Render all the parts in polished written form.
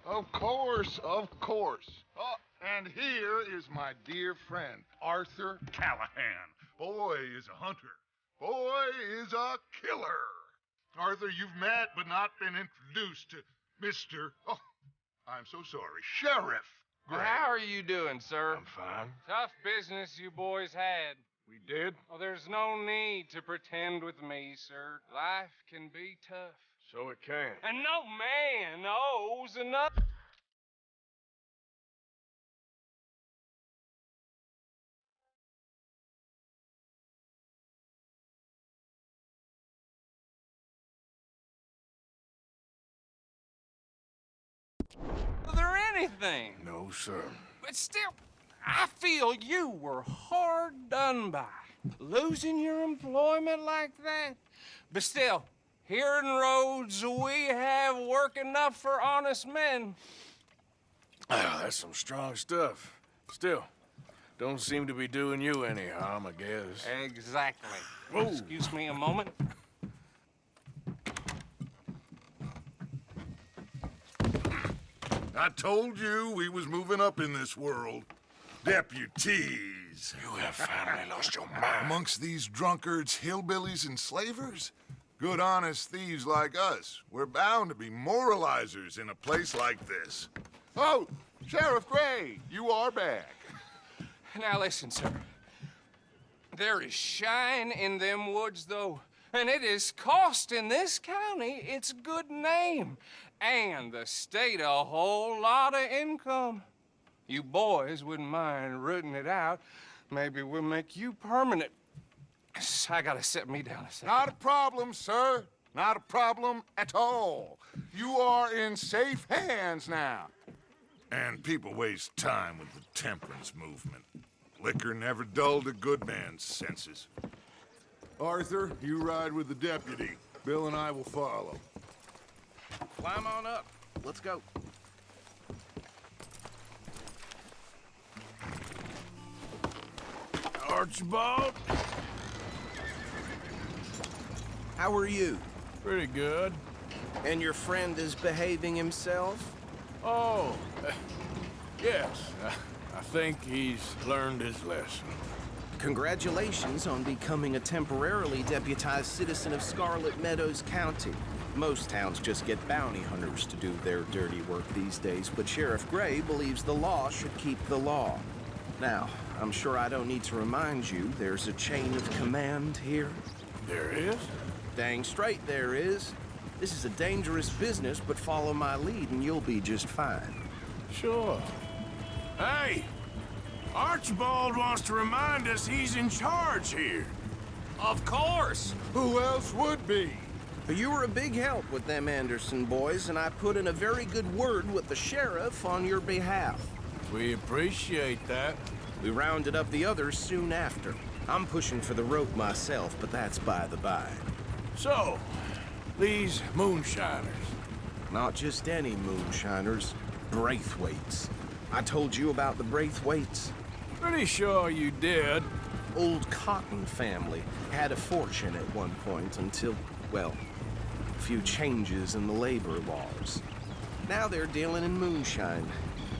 Of course, of course. Oh, and here is my dear friend, Arthur Callahan. Boy is a hunter. Boy is a killer. Arthur, you've met but not been introduced to Mr. Oh, I'm so sorry, Sheriff Gray. How are you doing, sir? I'm fine. Tough business you boys had. We did? Oh, there's no need to pretend with me, sir. Life can be tough. So it can. And no man owes another. Or anything. No, sir. But still, I feel you were hard done by. Losing your employment like that. But still, here in Rhodes, we have work enough for honest men. Oh, that's some strong stuff. Still, don't seem to be doing you any harm, I guess. Exactly. Whoa. Excuse me a moment. I told you we was moving up in this world. Deputies. You have finally lost your mind. Amongst these drunkards, hillbillies, and slavers? Good, honest thieves like us. We're bound to be moralizers in a place like this. Oh, Sheriff Gray, you are back. Now listen, sir. There is shine in them woods, though, and it is costing this county its good name and the state a whole lot of income. You boys wouldn't mind rooting it out. Maybe we'll make you permanent. I gotta set me down a second. Not a problem, sir. Not a problem at all. You are in safe hands now. And people waste time with the temperance movement. Liquor never dulled a good man's senses. Arthur, you ride with the deputy. Bill and I will follow. Climb on up. Let's go. Archibald? How are you? Pretty good. And your friend is behaving himself? Oh, yes. I think he's learned his lesson. Congratulations on becoming a temporarily deputized citizen of Scarlet Meadows County. Most towns just get bounty hunters to do their dirty work these days, but Sheriff Gray believes the law should keep the law. Now, I'm sure I don't need to remind you there's a chain of command here. There is? Dang straight there is. This is a dangerous business, but follow my lead and you'll be just fine. Sure. Hey! Archibald wants to remind us he's in charge here. Of course. Who else would be? You were a big help with them Anderson boys, and I put in a very good word with the sheriff on your behalf. We appreciate that. We rounded up the others soon after. I'm pushing for the rope myself, but that's by the by. So, these moonshiners. Not just any moonshiners, Braithwaites. I told you about the Braithwaites. Pretty sure you did. Old Cotton family had a fortune at one point until, well, a few changes in the labor laws. Now they're dealing in moonshine.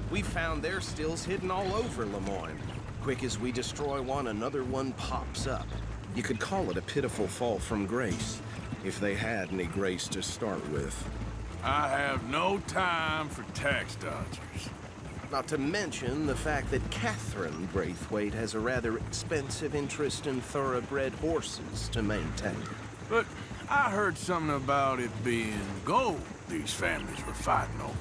We found their stills hidden all over Lemoyne. Quick as we destroy one, another one pops up. You could call it a pitiful fall from grace, if they had any grace to start with. I have no time for tax dodgers. Not to mention the fact that Catherine Braithwaite has a rather expensive interest in thoroughbred horses to maintain. But I heard something about it being gold these families were fighting over.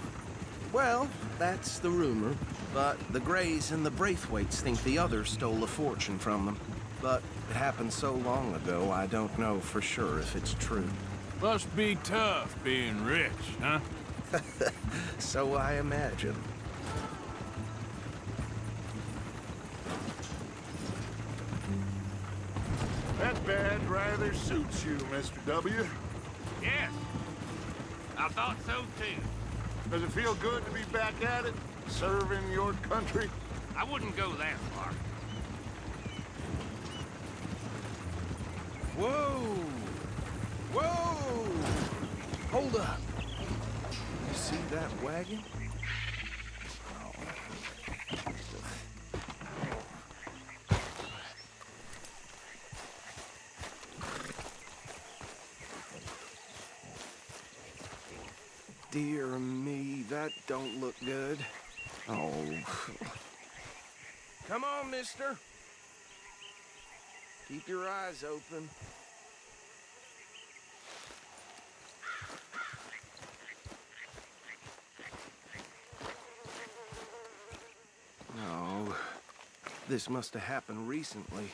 Well, that's the rumor. But the Grays and the Braithwaites think the others stole a fortune from them. But it happened so long ago, I don't know for sure if it's true. Must be tough being rich, huh? So I imagine. That badge rather suits you, Mr. W. Yes, I thought so too. Does it feel good to be back at it, serving your country? I wouldn't go that far. Whoa! Whoa! Hold up. see that wagon? Dear me, that don't look good. Oh. Come on, mister. Keep your eyes open. No. This must have happened recently.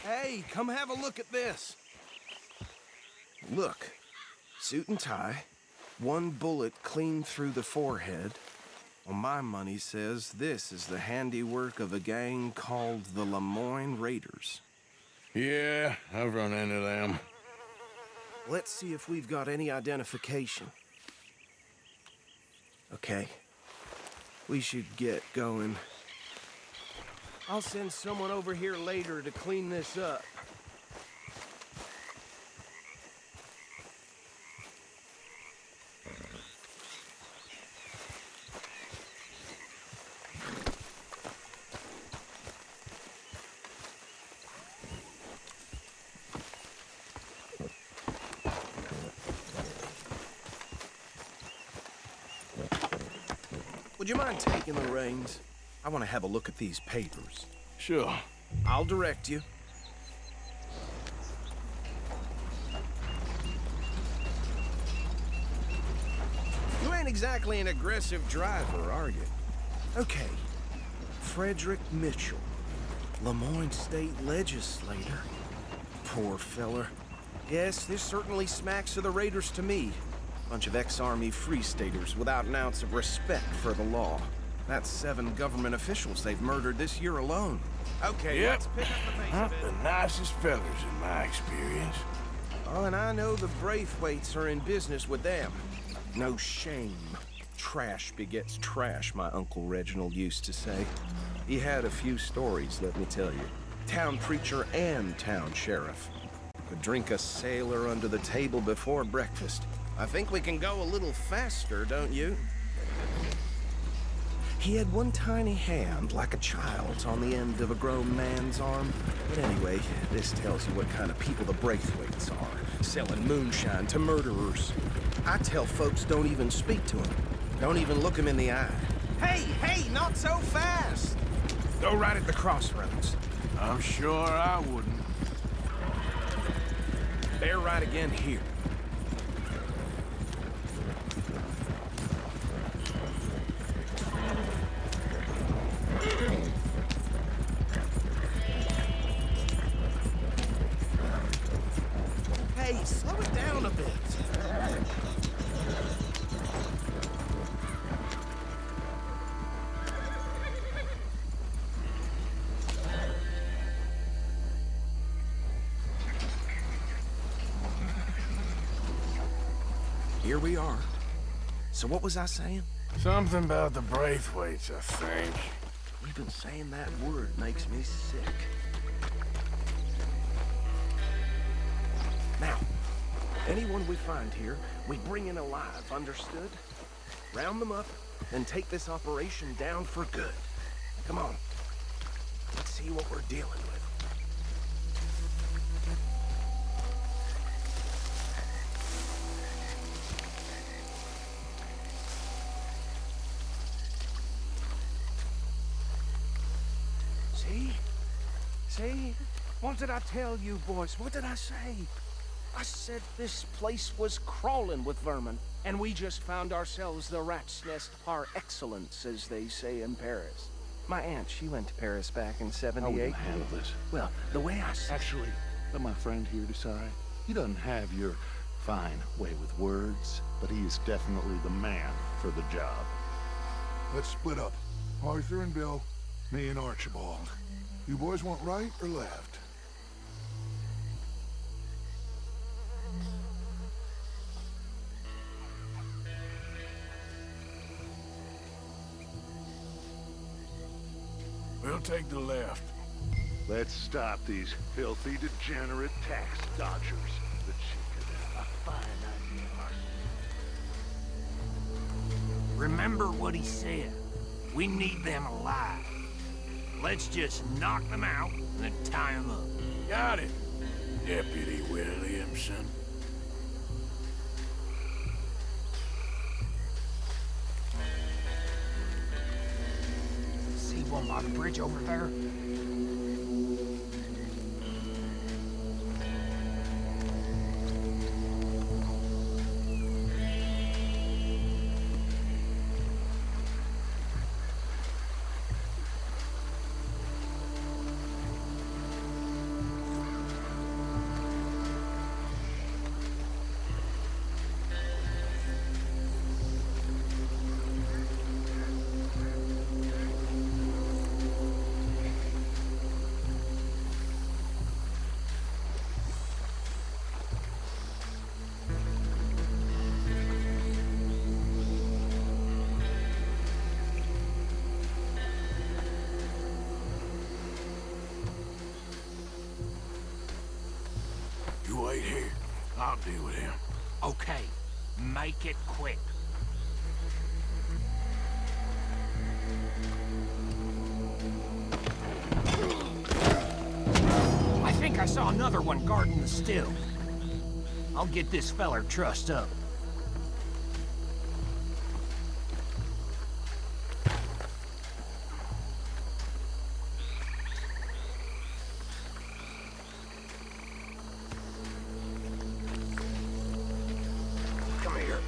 Hey, come have a look at this. Look, suit and tie, one bullet clean through the forehead. Well, my money says this is the handiwork of a gang called the Lemoyne Raiders. Yeah, I've run into them. Let's see if we've got any identification. Okay, we should get going. I'll send someone over here later to clean this up. Would you mind taking the reins? I want to have a look at these papers. Sure. I'll direct you. You ain't exactly an aggressive driver, are you? Okay. Frederick Mitchell, Lemoyne State Legislator. Poor feller. Yes, this certainly smacks of the Raiders to me. Bunch of ex-Army Free Staters without an ounce of respect for the law. That's 7 government officials they've murdered this year alone. Okay, Yep. let's pick up the pace Not of the it. nicest fellas in my experience. Oh, and I know the Braithwaites are in business with them. No shame. Trash begets trash, my Uncle Reginald used to say. He had a few stories, let me tell you. Town preacher and town sheriff. Could drink a sailor under the table before breakfast. I think we can go a little faster, don't you? He had one tiny hand, like a child's, on the end of a grown man's arm. But anyway, this tells you what kind of people the Braithwaites are, selling moonshine to murderers. I tell folks don't even speak to them. Don't even look them in the eye. Hey, not so fast! Go right at the crossroads. I'm sure I wouldn't. Bear right again here. Hey, slow it down a bit. Here we are. So what was I saying? Something about the Braithwaites, I think. Even saying that word makes me sick. Now, anyone we find here, we bring in alive, understood? Round them up, and take this operation down for good. Come on. Let's see what we're dealing with. See? What did I tell you, boys? What did I say? I said this place was crawling with vermin, and we just found ourselves the rat's nest par excellence, as they say in Paris. My aunt, she went to Paris back in '78. How are we gonna handle this? Well, the way I said... Actually, let my friend here decide. He doesn't have your fine way with words, but he is definitely the man for the job. Let's split up. Arthur and Bill, me and Archibald. You boys want right or left? We'll take the left. Let's stop these filthy, degenerate tax dodgers. the chicken. A fine idea, Remember what he said. We need them alive. Let's just knock them out and then tie them up. Got it, Deputy Williamson. See one by the bridge over there? You wait here. I'll deal with him. Okay, make it quick. I think I saw another one guarding the still. I'll get this feller trussed up. Come here.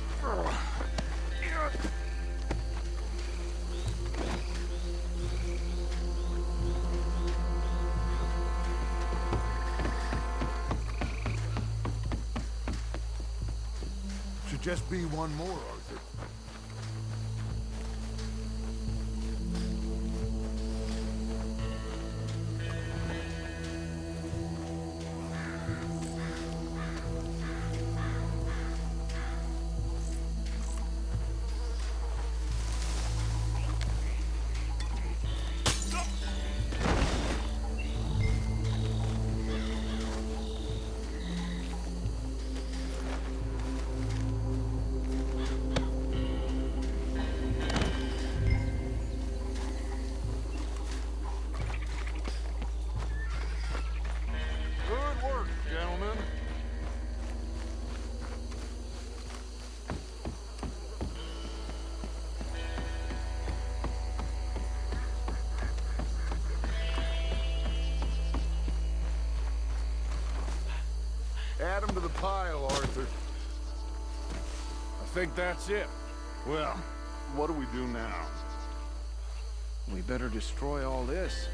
Should just be one more, Arthur. Good work, gentlemen. Add them to the pile, Arthur. I think that's it. Well, what do we do now? We better destroy all this.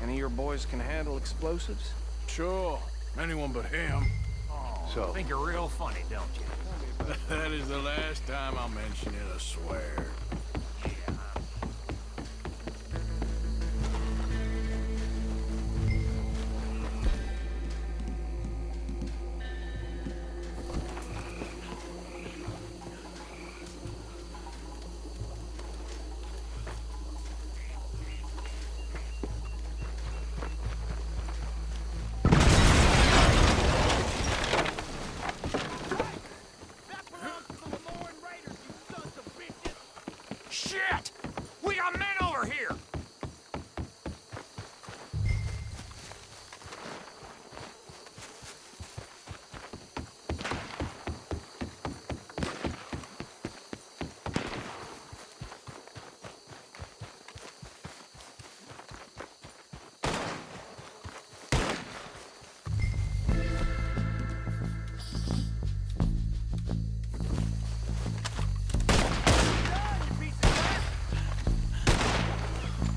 Any of your boys can handle explosives? Sure. Anyone but him. So, Think you're real funny, don't you? That is the last time I'll mention it, I swear. Shit! We got men over here!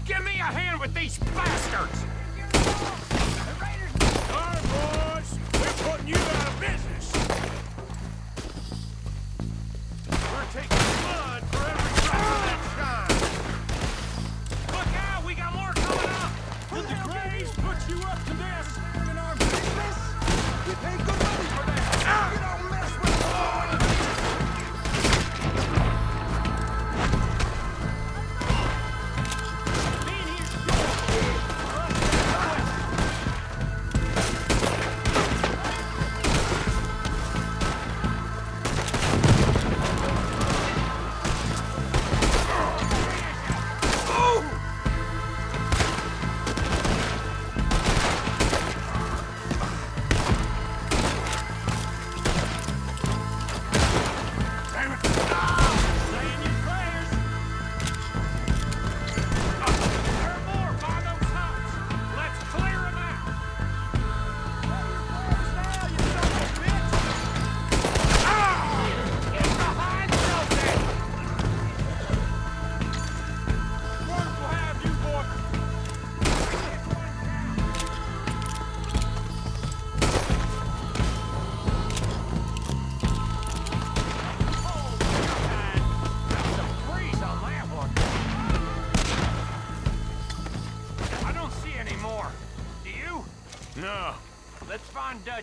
Give me a hand with these bastards! All right, boys. We're putting you out of business. We're taking blood for every drop of that shine. Look out! We got more coming up! Will the Grays put you up to this in our business? You pay good money for that. You don't mess with the law. Me and here's yours!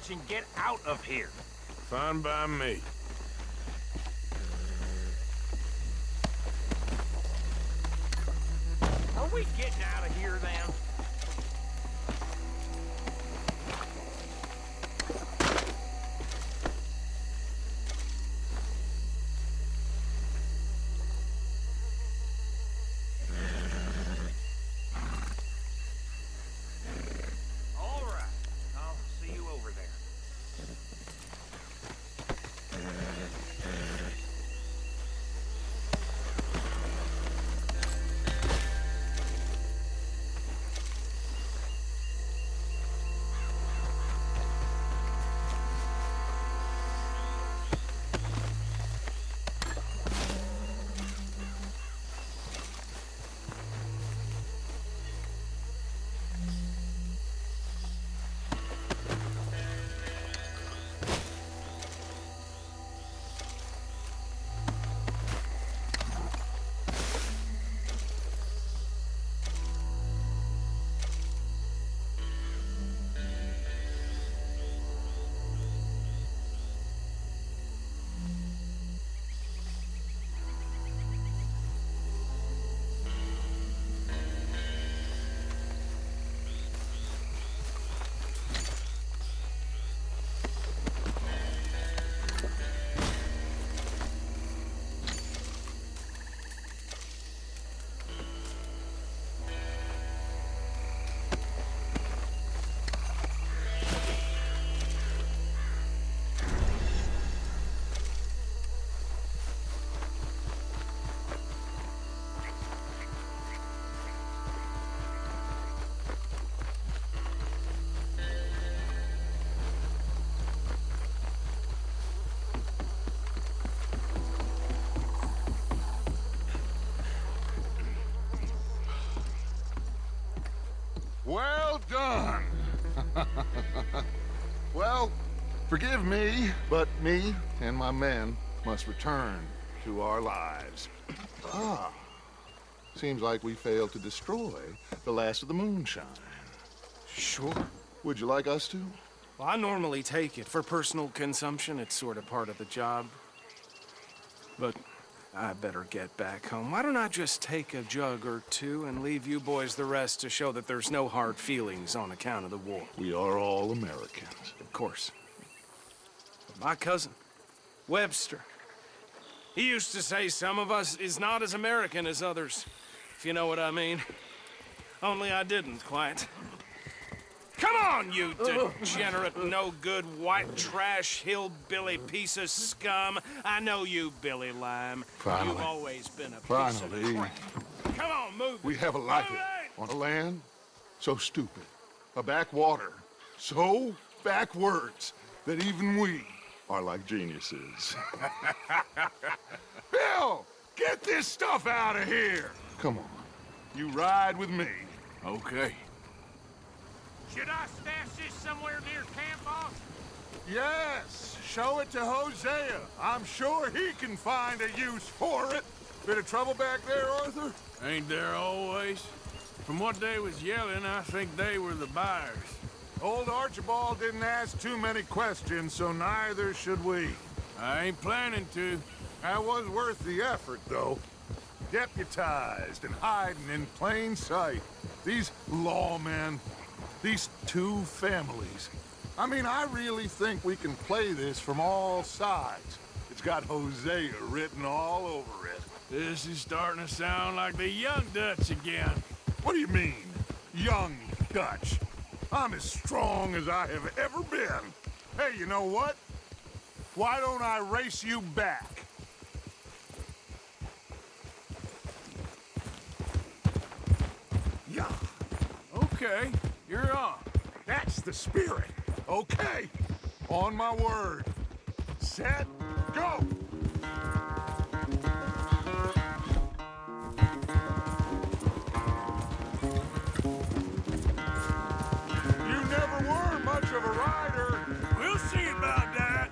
torch and get out of here. Fine by me. Are we getting out of here then? All right. I'll see you over there. Well done. Well, forgive me, but me and my men must return to our lives. Ah, seems like we failed to destroy the last of the moonshine. Sure. Would you like us to? Well, I normally take it. For personal consumption, it's sort of part of the job. But I better get back home. Why don't I just take a jug or two and leave you boys the rest to show that there's no hard feelings on account of the war? We are all Americans. Of course. But my cousin, Webster, he used to say some of us is not as American as others, if you know what I mean. Only I didn't quite. Come on, you degenerate, no-good, white trash, hillbilly piece of scum. I know you, Billy Lime. Finally. You've always been a piece Finally. of crap. Come on, move We it. have a life Move it! on a land so stupid, a backwater so backwards that even we are like geniuses. Bill, get this stuff out of here. Come on, you ride with me. Okay. Should I stash this somewhere near camp, boss? Yes, show it to Hosea. I'm sure he can find a use for it. Bit of trouble back there, Arthur? Ain't there always? From what they was yelling, I think they were the buyers. Old Archibald didn't ask too many questions, so neither should we. I ain't planning to. That was worth the effort, though. Deputized and hiding in plain sight. These lawmen, these two families. I mean, I really think we can play this from all sides. It's got Hosea written all over it. This is starting to sound like the Young Dutch again. What do you mean, young Dutch? I'm as strong as I have ever been. Hey, you know what? Why don't I race you back? Yeah. Okay, you're on. That's the spirit. Okay. On my word. Set, go! You never were much of a rider. We'll see about that.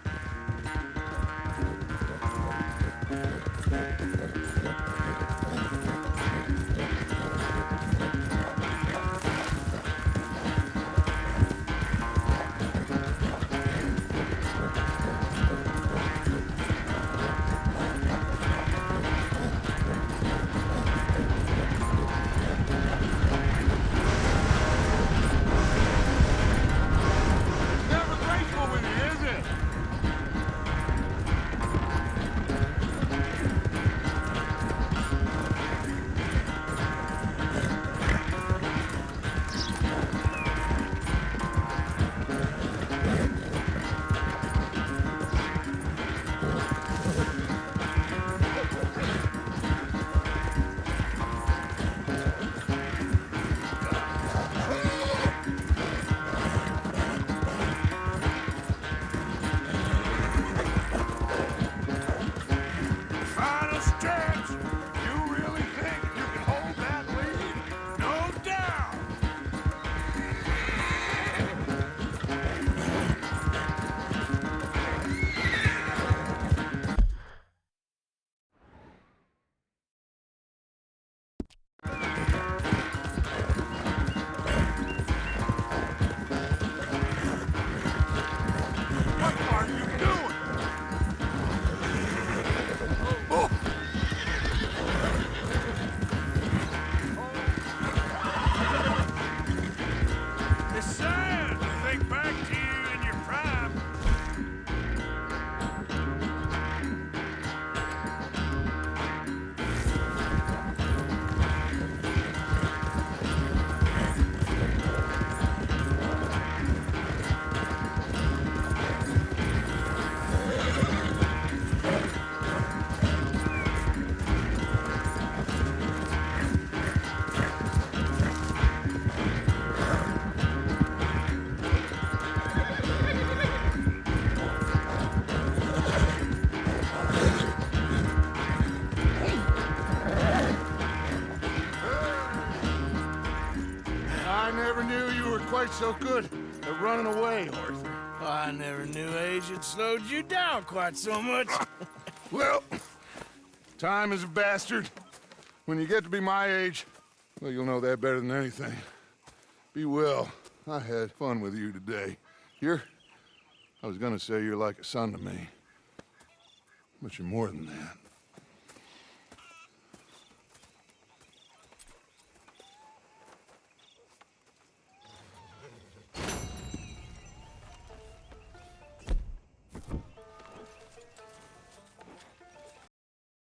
quite so good at running away, Arthur. I never knew age had slowed you down quite so much. Well, time is a bastard. When you get to be my age, well, you'll know that better than anything. Be well. I had fun with you today. I was gonna say you're like a son to me, but you're more than that.